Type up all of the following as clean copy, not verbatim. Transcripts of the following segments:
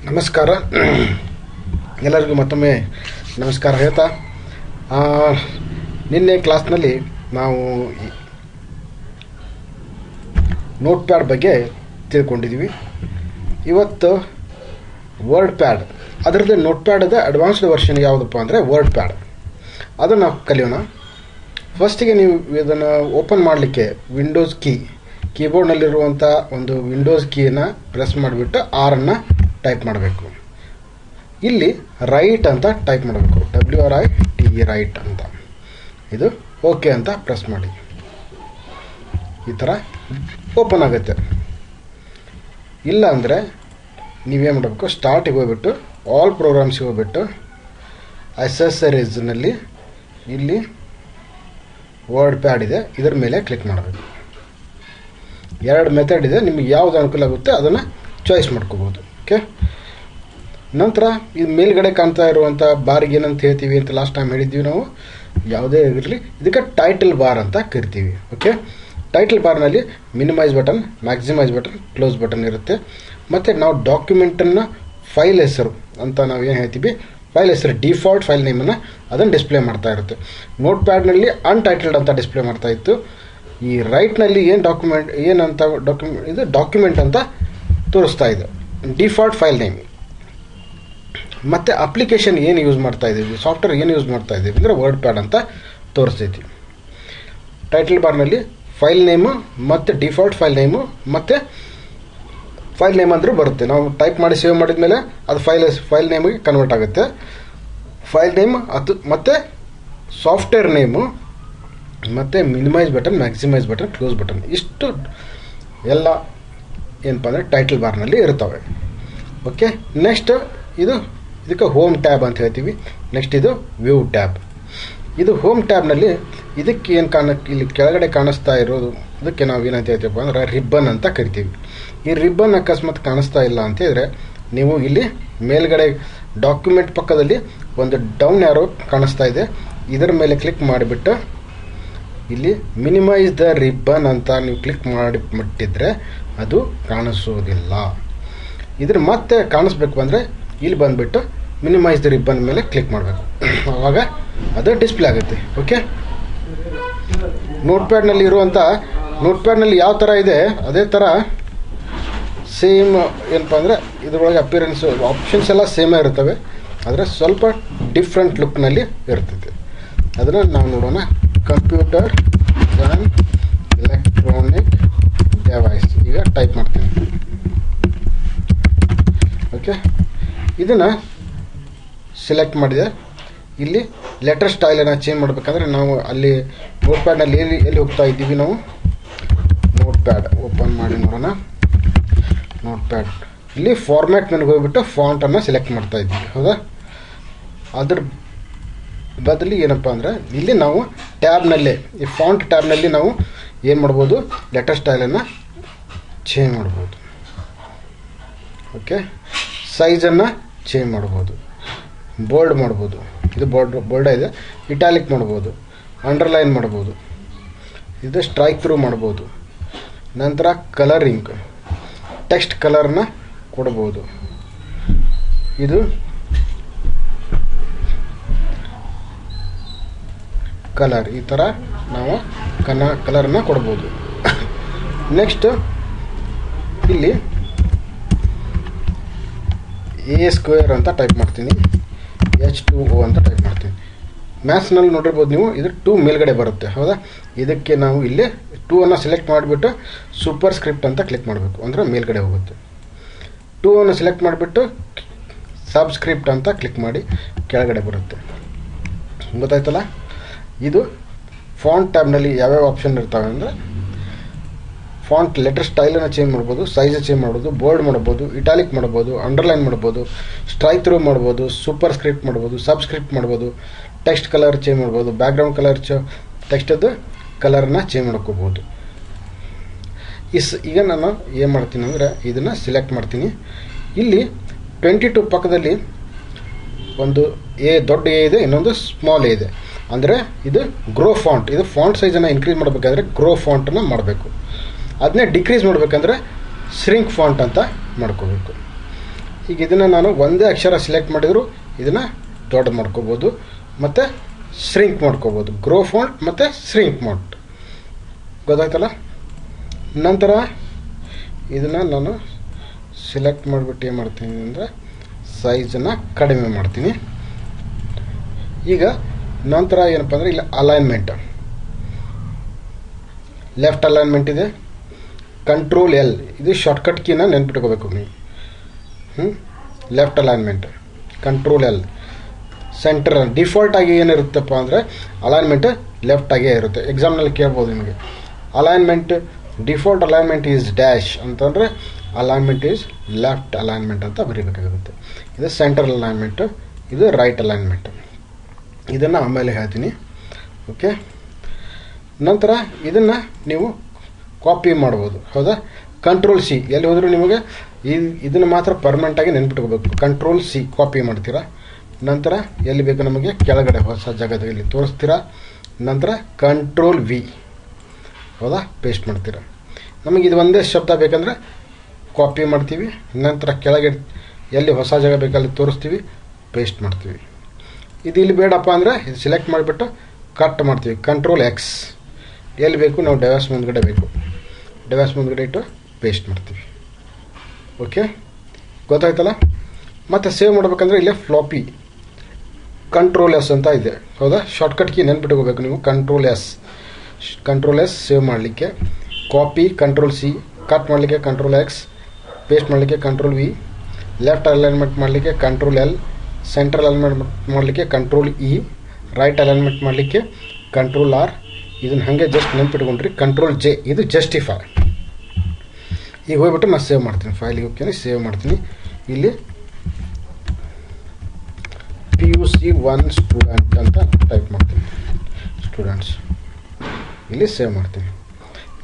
ನಮಸ್ಕಾರ ಎಲ್ಲರಿಗೂ ಮತ್ತೊಮ್ಮೆ ನಮಸ್ಕಾರ ಹೇಳ್ತಾ ನಿನ್ನೆ ಕ್ಲಾಸ್ನಲ್ಲಿ ನಾವು ನೋಟ್ ಪ್ಯಾಡ್ ಬಗ್ಗೆ ತಿಳ್ಕೊಂಡಿದ್ದೀವಿ. ಇವತ್ತು ವರ್ಡ್ ಪ್ಯಾಡ್, ಅದರದ್ದು ನೋಟ್ ಪ್ಯಾಡದ ಅಡ್ವಾನ್ಸ್ಡ್ ವರ್ಷನ್ ಯಾವುದಪ್ಪ ಅಂದರೆ ವರ್ಡ್ ಪ್ಯಾಡ್, ಅದನ್ನು ನಾವು ಕಲಿಯೋಣ. ಫಸ್ಟಿಗೆ ನೀವು ಇದನ್ನು ಓಪನ್ ಮಾಡಲಿಕ್ಕೆ ವಿಂಡೋಸ್ ಕೀಬೋರ್ಡ್ನಲ್ಲಿರುವಂಥ ಒಂದು ವಿಂಡೋಸ್ ಕೀಯನ್ನು ಪ್ರೆಸ್ ಮಾಡಿಬಿಟ್ಟು ಆರನ್ನು ಟೈಪ್ ಮಾಡಬೇಕು. ಇಲ್ಲಿ ರೈಟ್ ಅಂತ ಟೈಪ್ ಮಾಡಬೇಕು, WRIT ರೈಟ್ ಅಂತ. ಇದು ಓಕೆ ಅಂತ ಪ್ರೆಸ್ ಮಾಡಿ, ಈ ಥರ ಓಪನ್ ಆಗುತ್ತೆ. ಇಲ್ಲ ಅಂದರೆ ನೀವೇನು ಮಾಡಬೇಕು, ಸ್ಟಾರ್ಟಿಗೆ ಹೋಗ್ಬಿಟ್ಟು ಆಲ್ ಪ್ರೋಗ್ರಾಮ್ಸಿಗೆ ಹೋಗ್ಬಿಟ್ಟು ಅಸೆಸರೀಸ್ನಲ್ಲಿ ಇಲ್ಲಿ ವರ್ಡ್ ಪ್ಯಾಡ್ ಇದೆ, ಇದರ ಮೇಲೆ ಕ್ಲಿಕ್ ಮಾಡಬೇಕು. ಎರಡು ಮೆಥಡ್ ಇದೆ, ನಿಮಗೆ ಯಾವುದು ಅನುಕೂಲ ಆಗುತ್ತೆ ಅದನ್ನು ಚಾಯ್ಸ್ ಮಾಡ್ಕೋಬೋದು. ಓಕೆ, ನಂತರ ಇದು ಮೇಲ್ಗಡೆ ಕಾಣ್ತಾ ಇರುವಂಥ ಬಾರ್ಗೆ ಏನಂತ ಹೇಳ್ತೀವಿ ಅಂತ ಲಾಸ್ಟ್ ಟೈಮ್ ಹೇಳಿದ್ದೀವಿ ನಾವು. ಯಾವುದೇ ಇರಲಿ ಇದಕ್ಕೆ ಟೈಟಲ್ ಬಾರ್ ಅಂತ ಕರಿತೀವಿ. ಓಕೆ, ಟೈಟಲ್ ಬಾರ್ನಲ್ಲಿ minimise button, maximise button, close button ಇರುತ್ತೆ. ಮತ್ತು ನಾವು ಡಾಕ್ಯುಮೆಂಟನ್ನು ಫೈಲ್ ಹೆಸರು ಅಂತ ನಾವು ಏನು ಹೇಳ್ತೀವಿ, ಫೈಲ್ ಹೆಸರು ಡಿಫಾಲ್ಟ್ ಫೈಲ್ ನೇಮನ್ನು ಅದನ್ನು ಡಿಸ್ಪ್ಲೇ ಮಾಡ್ತಾ ಇರುತ್ತೆ. ನೋಟ್ ಪ್ಯಾಡ್ನಲ್ಲಿ ಅನ್ಟೈಟಲ್ಡ್ ಅಂತ ಡಿಸ್ಪ್ಲೇ ಮಾಡ್ತಾ ಇತ್ತು. ಈ ರೈಟ್ನಲ್ಲಿ ಏನು ಇದು ಡಾಕ್ಯುಮೆಂಟ್ ಅಂತ ತೋರಿಸ್ತಾ ಇದೆ, ಡಿಫಾಲ್ಟ್ ಫೈಲ್ ನೇಮ್. ಮತ್ತು ಅಪ್ಲಿಕೇಶನ್ ಏನು ಯೂಸ್ ಮಾಡ್ತಾ ಇದ್ದೀವಿ, ಸಾಫ್ಟ್ವೇರ್ ಏನು ಯೂಸ್ ಮಾಡ್ತಾ ಇದ್ದೀವಿ ಅಂದರೆ ವರ್ಡ್ ಪ್ಯಾಡ್ ಅಂತ ತೋರಿಸ್ತೈತಿ. ಟೈಟಲ್ ಬಾರ್ನಲ್ಲಿ ಫೈಲ್ ನೇಮು ಮತ್ತು ಡಿಫಾಲ್ಟ್ ಫೈಲ್ ನೇಮು ಮತ್ತು ಫೈಲ್ ನೇಮ್ ಅಂದರೂ ಬರುತ್ತೆ. ನಾವು ಟೈಪ್ ಮಾಡಿ ಸೇವ್ ಮಾಡಿದ ಮೇಲೆ ಅದು ಫೈಲ್ ನೇಮಿಗೆ ಕನ್ವರ್ಟ್ ಆಗುತ್ತೆ. ಫೈಲ್ ನೇಮ್ ಅದು ಮತ್ತು ಸಾಫ್ಟ್ವೇರ್ ನೇಮು ಮತ್ತು minimise button, maximise button, close button, ಇಷ್ಟು ಎಲ್ಲ ಏನಪ್ಪ ಅಂದರೆ ಟೈಟಲ್ ಬಾರ್ನಲ್ಲಿ ಇರ್ತವೆ. ಓಕೆ, ನೆಕ್ಸ್ಟ್ ಇದಕ್ಕೆ ಹೋಮ್ ಟ್ಯಾಬ್ ಅಂತ ಹೇಳ್ತೀವಿ. ನೆಕ್ಸ್ಟ್ ಇದು ವ್ಯೂ ಟ್ಯಾಬ್. ಇದು ಹೋಮ್ ಟ್ಯಾಬ್ನಲ್ಲಿ ಇದಕ್ಕೆ ಏನು ಇಲ್ಲಿ ಕೆಳಗಡೆ ಕಾಣಿಸ್ತಾ ಇರೋದು, ಇದಕ್ಕೆ ನಾವು ಏನಂತ ಹೇಳ್ತೀವಪ್ಪ ಅಂದ್ರೆ ರಿಬ್ಬನ್ ಅಂತ ಕರಿತೀವಿ. ಈ ರಿಬ್ಬನ್ ಅಕಸ್ಮಾತ್ ಕಾಣಿಸ್ತಾ ಇಲ್ಲ ಅಂತ ಹೇಳಿದ್ರೆ ನೀವು ಇಲ್ಲಿ ಮೇಲ್ಗಡೆ ಡಾಕ್ಯುಮೆಂಟ್ ಪಕ್ಕದಲ್ಲಿ ಒಂದು ಡೌನ್ ಆರೋ ಕಾಣಿಸ್ತಾ ಇದೆ, ಇದರ ಮೇಲೆ ಕ್ಲಿಕ್ ಮಾಡಿಬಿಟ್ಟು ಇಲ್ಲಿ ಮಿನಿಮೈಸ್ ದ ರಿಬ್ಬನ್ ಅಂತ ನೀವು ಕ್ಲಿಕ್ ಮಾಡಿಬಿಟ್ಟಿದ್ರೆ ಅದು ಕಾಣಿಸೋದಿಲ್ಲ. ಇದ್ರ ಮತ್ತೆ ಕಾಣಿಸ್ಬೇಕು ಅಂದರೆ ಇಲ್ಲಿ ಬಂದುಬಿಟ್ಟು ಮಿನಿಮೈಸ್ ದ ರಿಬ್ಬನ್ ಮೇಲೆ ಕ್ಲಿಕ್ ಮಾಡಬೇಕು, ಆವಾಗ ಅದು ಡಿಸ್ಪ್ಲೇ ಆಗುತ್ತೆ. ಓಕೆ, ನೋಟ್ ಪ್ಯಾಡ್ನಲ್ಲಿ ಯಾವ ಥರ ಇದೆ ಅದೇ ಥರ ಸೇಮ್ ಏನಪ್ಪ ಅಂದರೆ ಇದರೊಳಗೆ ಅಪಿಯರೆನ್ಸ್ ಆಪ್ಷನ್ಸ್ ಎಲ್ಲ ಸೇಮೇ ಇರ್ತವೆ, ಆದರೆ ಸ್ವಲ್ಪ ಡಿಫ್ರೆಂಟ್ ಲುಕ್ನಲ್ಲಿ ಇರ್ತೈತೆ. ಅದನ್ನು ನಾವು ನೋಡೋಣ. ಕಂಪ್ಯೂಟರ್ ಆ್ಯಂಡ್ ಎಲೆಕ್ಟ್ರಾನಿಕ್ ಡಿವೈಸ್ ಈಗ ಟೈಪ್ ಮಾಡ್ತೀನಿ. ಓಕೆ, ಇದನ್ನು ಸೆಲೆಕ್ಟ್ ಮಾಡಿದೆ. ಇಲ್ಲಿ ಲೆಟರ್ ಸ್ಟೈಲನ್ನು ಚೇಂಜ್ ಮಾಡಬೇಕಂದ್ರೆ ನಾವು ಅಲ್ಲಿ ನೋಟ್ ಪ್ಯಾಡ್ನಲ್ಲಿ ಎಲ್ಲಿ ಹೋಗ್ತಾ ಇದ್ದೀವಿ, ನಾವು ನೋಟ್ ಪ್ಯಾಡ್ ಓಪನ್ ಮಾಡಿ ನೋಡೋಣ. ನೋಟ್ ಪ್ಯಾಡ್ ಇಲ್ಲಿ ಫಾರ್ಮ್ಯಾಟ್ ನನಗೆ ಹೋಗ್ಬಿಟ್ಟು ಫಾಂಟನ್ನು ಸೆಲೆಕ್ಟ್ ಮಾಡ್ತಾ ಇದ್ದೀವಿ. ಹೌದಾ, ಅದ್ರ ಬದಲಿ ಏನಪ್ಪ ಅಂದರೆ ಇಲ್ಲಿ ನಾವು ಟ್ಯಾಬ್ನಲ್ಲೇ ಈ ಫಾಂಟ್ ಟ್ಯಾಬ್ನಲ್ಲಿ ನಾವು ಏನು ಮಾಡ್ಬೋದು, ಲೆಟರ್ ಸ್ಟೈಲನ್ನು ಚೇಂಜ್ ಮಾಡ್ಬೋದು. ಓಕೆ, ಸೈಜನ್ನು ಚೇಂಜ್ ಮಾಡ್ಬೋದು, ಬೋಲ್ಡ್ ಮಾಡ್ಬೋದು, ಇದು ಬೋಲ್ಡ್ ಇದೆ, ಇಟಾಲಿಕ್ ಮಾಡ್ಬೋದು, ಅಂಡರ್ಲೈನ್ ಮಾಡ್ಬೋದು, ಇದು ಸ್ಟ್ರೈಕ್ ಥ್ರೂ ಮಾಡ್ಬೋದು. ನಂತರ ಕಲರಿಂಗ್, ಟೆಕ್ಸ್ಟ್ ಕಲರ್ನ ಕೊಡ್ಬೋದು. ಇದು ಕಲರ್, ಈ ಥರ ನಾವು ಕಲರನ್ನು ಕೊಡ್ಬೋದು. ನೆಕ್ಸ್ಟ್ ಇಲ್ಲಿ A² ಅಂತ ಟೈಪ್ ಮಾಡ್ತೀನಿ, H2O ಅಂತ ಟೈಪ್ ಮಾಡ್ತೀನಿ. ಮ್ಯಾಥ್ಸ್ನಲ್ಲಿ ನೋಡಿರ್ಬೋದು ನೀವು, ಇದು 2 ಮೇಲ್ಗಡೆ ಬರುತ್ತೆ. ಹೌದಾ, ಇದಕ್ಕೆ ನಾವು ಇಲ್ಲಿ 2 ಸೆಲೆಕ್ಟ್ ಮಾಡಿಬಿಟ್ಟು ಸೂಪರ್ ಸ್ಕ್ರಿಪ್ಟ್ ಅಂತ ಕ್ಲಿಕ್ ಮಾಡಬೇಕು, ಅಂದರೆ ಮೇಲ್ಗಡೆ ಹೋಗುತ್ತೆ. 2 ಸೆಲೆಕ್ಟ್ ಮಾಡಿಬಿಟ್ಟು ಸಬ್ಸ್ಕ್ರಿಪ್ಟ್ ಅಂತ ಕ್ಲಿಕ್ ಮಾಡಿ ಕೆಳಗಡೆ ಬರುತ್ತೆ. ಗೊತ್ತಾಯ್ತಲ್ಲ. ಇದು ಫಾಂಟ್ ಟ್ಯಾಬ್ನಲ್ಲಿ ಯಾವ್ಯಾವ ಆಪ್ಷನ್ ಇರ್ತವೆ ಅಂದರೆ ಫಾಂಟ್ ಲೆಟರ್ ಸ್ಟೈಲನ್ನು ಚೇಂಜ್ ಮಾಡ್ಬೋದು, ಸೈಜ್ ಚೇಂಜ್ ಮಾಡ್ಬೋದು, ಬೋಲ್ಡ್ ಮಾಡ್ಬೋದು, ಇಟಾಲಿಕ್ ಮಾಡ್ಬೋದು, ಅಂಡರ್ಲೈನ್ ಮಾಡ್ಬೋದು, ಸ್ಟ್ರೈಕ್ ಥ್ರೂ ಮಾಡ್ಬೋದು, ಸೂಪರ್ ಸ್ಕ್ರಿಪ್ಟ್ ಮಾಡ್ಬೋದು, ಸಬ್ಸ್ಕ್ರಿಪ್ಟ್ ಮಾಡ್ಬೋದು, ಟೆಕ್ಸ್ಟ್ ಕಲರ್ ಚೇಂಜ್ ಮಾಡ್ಬೋದು, ಬ್ಯಾಕ್ಗ್ರೌಂಡ್ ಕಲರ್ ಟೆಕ್ಸ್ಟದ್ದು ಕಲರನ್ನು ಚೇಂಜ್ ಮಾಡ್ಕೋಬೋದು. ಈಗ ನಾನು ಏನು ಮಾಡ್ತೀನಿ ಅಂದರೆ ಇದನ್ನು ಸೆಲೆಕ್ಟ್ ಮಾಡ್ತೀನಿ. ಇಲ್ಲಿ 22 ಪಕ್ಕದಲ್ಲಿ ಒಂದು ದೊಡ್ಡ ಎ ಇದೆ, ಇನ್ನೊಂದು ಸ್ಮಾಲ್ ಎ ಇದೆ. ಅಂದರೆ ಇದು ಗ್ರೋ ಫಾಂಟ್, ಇದು ಫಾಂಟ್ ಸೈಜನ್ನು ಇನ್ಕ್ರೀಸ್ ಮಾಡಬೇಕಾದ್ರೆ ಗ್ರೋ ಫಾಂಟನ್ನು ಮಾಡಬೇಕು. ಅದನ್ನೇ ಡಿಕ್ರೀಸ್ ಮಾಡಬೇಕಂದ್ರೆ ಶ್ರಿಂಕ್ ಫಾಂಟ್ ಅಂತ ಮಾಡ್ಕೋಬೇಕು. ಈಗ ಇದನ್ನು ನಾನು ಒಂದೇ ಅಕ್ಷರ ಸೆಲೆಕ್ಟ್ ಮಾಡಿದ್ರು ಇದನ್ನು ದೊಡ್ಡ ಮಾಡ್ಕೋಬೋದು ಮತ್ತು ಶ್ರಿಂಕ್ ಮಾಡ್ಕೋಬೋದು. ಗ್ರೋ ಫಾಂಟ್ ಮತ್ತು ಶ್ರಿಂಕ್ ಫಾಂಟ್ ಗೊತ್ತಾಯ್ತಲ್ಲ. ನಂತರ ಇದನ್ನು ನಾನು ಸೆಲೆಕ್ಟ್ ಮಾಡಿಬಿಟ್ಟು ಏನು ಮಾಡ್ತೀನಿ ಅಂದರೆ ಸೈಜನ್ನು ಕಡಿಮೆ ಮಾಡ್ತೀನಿ. ಈಗ ನಂತರ ಏನಪ್ಪ ಅಂದರೆ ಇಲ್ಲಿ ಅಲೈನ್ಮೆಂಟ್, ಲೆಫ್ಟ್ ಅಲೈನ್ಮೆಂಟ್ ಇದೆ, ಕಂಟ್ರೋಲ್ ಎಲ್ ಇದು ಶಾರ್ಟ್ಕಟ್ ಕೀನ ನೆನ್ಪಿಟ್ಕೋಬೇಕು ನೀವು. Left alignment, control L. Centre default ಆಗಿ ಏನಿರುತ್ತಪ್ಪ ಅಂದರೆ ಅಲೈನ್ಮೆಂಟ್ ಲೆಫ್ಟ್ ಆಗೇ ಇರುತ್ತೆ. ಎಕ್ಸಾಮ್ನಲ್ಲಿ ಕೇಳ್ಬೋದು ನಿಮಗೆ alignment default alignment is dash ಅಂತಂದರೆ ಅಲೈನ್ಮೆಂಟ್ ಈಸ್ ಲೆಫ್ಟ್ ಅಲೈನ್ಮೆಂಟ್ ಅಂತ ಬರೀಬೇಕಾಗುತ್ತೆ. ಇದು ಸೆಂಟರ್ ಅಲೈನ್ಮೆಂಟು, ಇದು ರೈಟ್ ಅಲೈನ್ಮೆಂಟ್. ಇದನ್ನು ಆಮೇಲೆ ಹೇಳ್ತೀನಿ. ಓಕೆ, ನಂತರ ಇದನ್ನು ನೀವು ಕಾಪಿ ಮಾಡ್ಬೋದು. ಹೌದಾ, ಕಂಟ್ರೋಲ್ ಸಿ ಎಲ್ಲಿ ಹೋದರೂ ನಿಮಗೆ ಇದನ್ನು ಮಾತ್ರ ಪರ್ಮನೆಂಟಾಗಿ ನೆನ್ಪಿಟ್ಕೋಬೇಕು. ಕಂಟ್ರೋಲ್ ಸಿ ಕಾಪಿ ಮಾಡ್ತೀರಾ. ನಂತರ ಎಲ್ಲಿ ಬೇಕು ನಮಗೆ ಕೆಳಗಡೆ ಹೊಸ ಜಾಗದಲ್ಲಿ ತೋರಿಸ್ತೀರಾ. ನಂತರ ಕಂಟ್ರೋಲ್ ವಿ, ಹೌದಾ, ಪೇಸ್ಟ್ ಮಾಡ್ತೀರಾ. ನಮಗೆ ಇದು ಒಂದೇ ಶಬ್ದ ಬೇಕಂದರೆ ಕಾಪಿ ಮಾಡ್ತೀವಿ. ನಂತರ ಕೆಳಗೆ ಎಲ್ಲಿ ಹೊಸ ಜಾಗ ಬೇಕಲ್ಲಿ ತೋರಿಸ್ತೀವಿ, ಪೇಸ್ಟ್ ಮಾಡ್ತೀವಿ. ಇದು ಇಲ್ಲಿ ಬೇಡಪ್ಪ ಅಂದರೆ ಇದು ಸೆಲೆಕ್ಟ್ ಮಾಡಿಬಿಟ್ಟು ಕಟ್ ಮಾಡ್ತೀವಿ. ಕಂಟ್ರೋಲ್ ಎಕ್ಸ್, ಎಲ್ಲಿ ಬೇಕು ನಾವು ಡೆವಾಸ್ ಮುಂದ್ಗಡೆ ಬೇಕು, ಡೆವಾಸ್ ಮುಂದ್ಗಡೆ ಇಟ್ಟು ಪೇಸ್ಟ್ ಮಾಡ್ತೀವಿ. ಓಕೆ, ಗೊತ್ತಾಯ್ತಲ್ಲ. ಮತ್ತು ಸೇವ್ ಮಾಡಬೇಕಂದ್ರೆ ಇಲ್ಲೇ ಫ್ಲಾಪಿ ಕಂಟ್ರೋಲ್ ಎಸ್ ಅಂತ ಇದೆ. ಹೌದಾ, ಶಾರ್ಟ್ಕಟ್ ಕೀ ನೆನ್ಪಿಟ್ಕೋಬೇಕು ನೀವು. ಕಂಟ್ರೋಲ್ ಎಸ್ ಸೇವ್ ಮಾಡಲಿಕ್ಕೆ, ಕಾಪಿ ಕಂಟ್ರೋಲ್ ಸಿ, ಕಟ್ ಮಾಡಲಿಕ್ಕೆ ಕಂಟ್ರೋಲ್ ಎಕ್ಸ್, ಪೇಸ್ಟ್ ಮಾಡಲಿಕ್ಕೆ ಕಂಟ್ರೋಲ್ ವಿ, ಲೆಫ್ಟ್ ಅಲೈನ್ಮೆಂಟ್ ಮಾಡಲಿಕ್ಕೆ ಕಂಟ್ರೋಲ್ ಎಲ್, ಸೆಂಟ್ರಲ್ ಅಲೈನ್ಮೆಂಟ್ ಮಾಡಲಿಕ್ಕೆ ಕಂಟ್ರೋಲ್ ಇ, ರೈಟ್ ಅಲೈನ್ಮೆಂಟ್ ಮಾಡಲಿಕ್ಕೆ ಕಂಟ್ರೋಲ್ ಆರ್. ಇದನ್ನು ಹಾಗೆ ಜಸ್ಟ್ ನೆನ್ಪಿಟ್ಕೊಂಡ್ರಿ. ಕಂಟ್ರೋಲ್ ಜೆ ಇದು ಜಸ್ಟಿಫೈ. ಈಗ ಹೋಗ್ಬಿಟ್ಟು ನಾನು ಸೇವ್ ಮಾಡ್ತೀನಿ, ಫೈಲಿಗೆ ಹೋಗ್ತೀನಿ, ಸೇವ್ ಮಾಡ್ತೀನಿ. ಇಲ್ಲಿ PUC 1 ಸ್ಟೂಡೆಂಟ್ ಅಂತ ಟೈಪ್ ಮಾಡ್ತೀನಿ, ಸ್ಟೂಡೆಂಟ್ಸ್. ಇಲ್ಲಿ ಸೇವ್ ಮಾಡ್ತೀನಿ.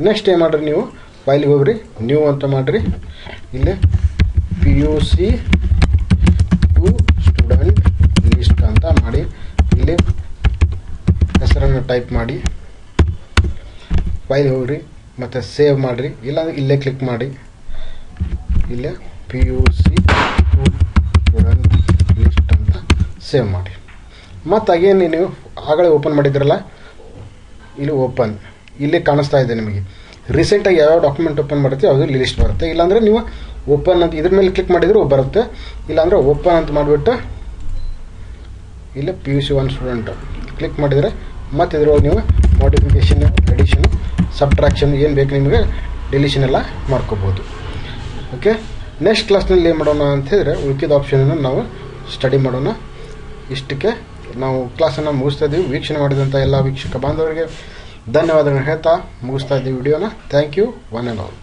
ನೆಕ್ಸ್ಟ್ ಏನು ಮಾಡಿರಿ ನೀವು ಫೈಲಿಗೆ ಹೋಗ್ರಿ, ನ್ಯೂ ಅಂತ ಮಾಡಿರಿ. ಇಲ್ಲಿ PUC 2 ಸ್ಟೂಡೆಂಟ್ ಲಿಸ್ಟ್ ಅಂತ ಮಾಡಿ ಇಲ್ಲಿ ಹೆಸರನ್ನು ಟೈಪ್ ಮಾಡಿ ಫೈಲ್ ಹೋಗ್ರಿ ಮತ್ತು ಸೇವ್ ಮಾಡಿರಿ. ಇಲ್ಲಾಂದರೆ ಇಲ್ಲೇ ಕ್ಲಿಕ್ ಮಾಡಿ, ಇಲ್ಲೇ PUC 2 ಸ್ಟೂಡೆಂಟ್ ಲಿಸ್ಟ್ ಅಂತ ಸೇವ್ ಮಾಡಿ. ಮತ್ತು ಅಗೇನ್ ನೀವು ಆಗಲೇ ಓಪನ್ ಮಾಡಿದ್ರಲ್ಲ, ಇಲ್ಲಿ ಓಪನ್, ಇಲ್ಲಿ ಕಾಣಿಸ್ತಾ ಇದೆ ನಿಮಗೆ ರೀಸೆಂಟಾಗಿ ಯಾವ ಡಾಕ್ಯುಮೆಂಟ್ ಓಪನ್ ಮಾಡ್ತೀವಿ ಅದು ಲಿಸ್ಟ್ ಬರುತ್ತೆ. ಇಲ್ಲಾಂದರೆ ನೀವು ಓಪನ್ ಅಂತ ಇದ್ರ ಮೇಲೆ ಕ್ಲಿಕ್ ಮಾಡಿದರೂ ಬರುತ್ತೆ. ಇಲ್ಲಾಂದರೆ ಓಪನ್ ಅಂತ ಮಾಡಿಬಿಟ್ಟು ಇಲ್ಲಿ PUC 1 ಸ್ಟೂಡೆಂಟ್ ಕ್ಲಿಕ್ ಮಾಡಿದರೆ ಮತ್ತು ಇದ್ರೊಳಗೆ ನೀವು ಮಾಡಿಫಿಕೇಷನ್, ಎಡಿಷನ್, ಸಬ್ಟ್ರಾಕ್ಷನ್ ಏನು ಬೇಕು ನಿಮಗೆ ಡಿಲೀಷನ್ ಎಲ್ಲ ಮಾಡ್ಕೋಬೋದು. ಓಕೆ, ನೆಕ್ಸ್ಟ್ ಕ್ಲಾಸ್ನಲ್ಲಿ ಏನು ಮಾಡೋಣ ಅಂತ ಹೇಳಿದ್ರೆ ಉಳಿದ ಆಪ್ಷನನ್ನು ನಾವು ಸ್ಟಡಿ ಮಾಡೋಣ. ಇಷ್ಟಕ್ಕೆ ನಾವು ಕ್ಲಾಸನ್ನು ಮುಗಿಸ್ತಾ ಇದ್ದೀವಿ. ವೀಕ್ಷಣೆ ಮಾಡಿದಂಥ ಎಲ್ಲ ವೀಕ್ಷಕ ಬಾಂಧವರಿಗೆ ಧನ್ಯವಾದಗಳನ್ನು ಹೇಳ್ತಾ ಮುಗಿಸ್ತಾ ಇದ್ದೀವಿ ವಿಡಿಯೋನ. Thank you one and all.